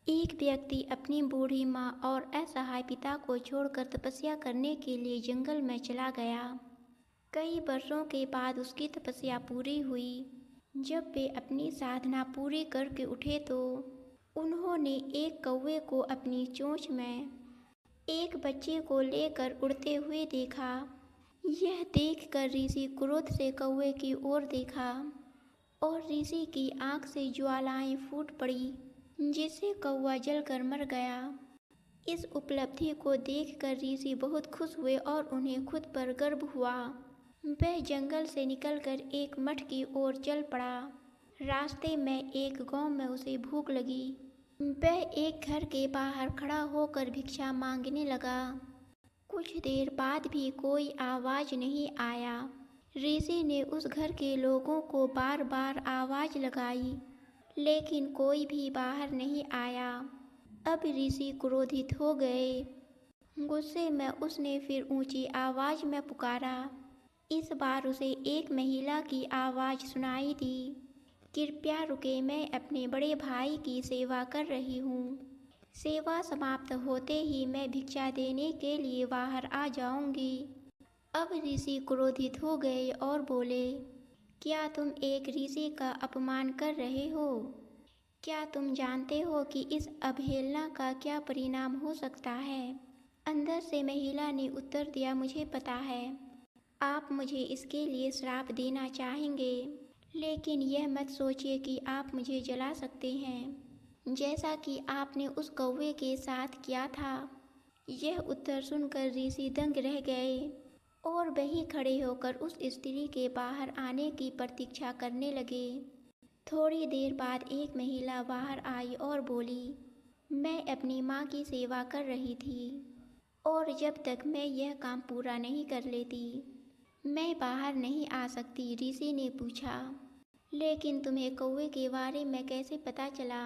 एक व्यक्ति अपनी बूढ़ी माँ और असहाय पिता को छोड़कर तपस्या करने के लिए जंगल में चला गया। कई वर्षों के बाद उसकी तपस्या पूरी हुई। जब वे अपनी साधना पूरी करके उठे तो उन्होंने एक कौवे को अपनी चोंच में एक बच्चे को लेकर उड़ते हुए देखा। यह देखकर ऋषि क्रोध से कौवे की ओर देखा और ऋषि की आंख से ज्वालाएं फूट पड़ी, जिससे कौवा जलकर मर गया। इस उपलब्धि को देखकर ऋषि बहुत खुश हुए और उन्हें खुद पर गर्व हुआ। वह जंगल से निकलकर एक मठ की ओर चल पड़ा। रास्ते में एक गांव में उसे भूख लगी। वह एक घर के बाहर खड़ा होकर भिक्षा मांगने लगा। कुछ देर बाद भी कोई आवाज नहीं आया। ऋषि ने उस घर के लोगों को बार बार आवाज लगाई, लेकिन कोई भी बाहर नहीं आया। अब ऋषि क्रोधित हो गए। गुस्से में उसने फिर ऊंची आवाज में पुकारा। इस बार उसे एक महिला की आवाज सुनाई दी, कृपया रुके, मैं अपने बड़े भाई की सेवा कर रही हूँ। सेवा समाप्त होते ही मैं भिक्षा देने के लिए बाहर आ जाऊंगी। अब ऋषि क्रोधित हो गए और बोले, क्या तुम एक ऋषि का अपमान कर रहे हो? क्या तुम जानते हो कि इस अवहेलना का क्या परिणाम हो सकता है? अंदर से महिला ने उत्तर दिया, मुझे पता है। आप मुझे इसके लिए श्राप देना चाहेंगे, लेकिन यह मत सोचिए कि आप मुझे जला सकते हैं, जैसा कि आपने उस कौवे के साथ किया था। यह उत्तर सुनकर ऋषि दंग रह गए और वहीं खड़े होकर उस स्त्री के बाहर आने की प्रतीक्षा करने लगे। थोड़ी देर बाद एक महिला बाहर आई और बोली, मैं अपनी माँ की सेवा कर रही थी और जब तक मैं यह काम पूरा नहीं कर लेती मैं बाहर नहीं आ सकती। ऋषि ने पूछा, लेकिन तुम्हें कौवे के बारे में कैसे पता चला?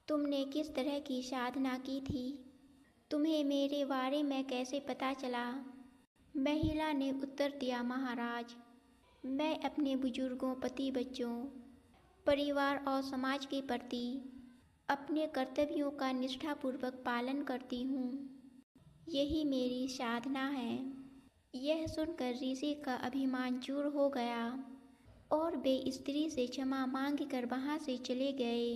तुमने किस तरह की साधना की थी? तुम्हें मेरे बारे में कैसे पता चला? महिला ने उत्तर दिया, महाराज, मैं अपने बुजुर्गों, पति, बच्चों, परिवार और समाज के प्रति अपने कर्तव्यों का निष्ठापूर्वक पालन करती हूँ। यही मेरी साधना है। यह सुनकर ऋषि का अभिमान चूर हो गया और वे स्त्री से क्षमा मांगकर वहाँ से चले गए।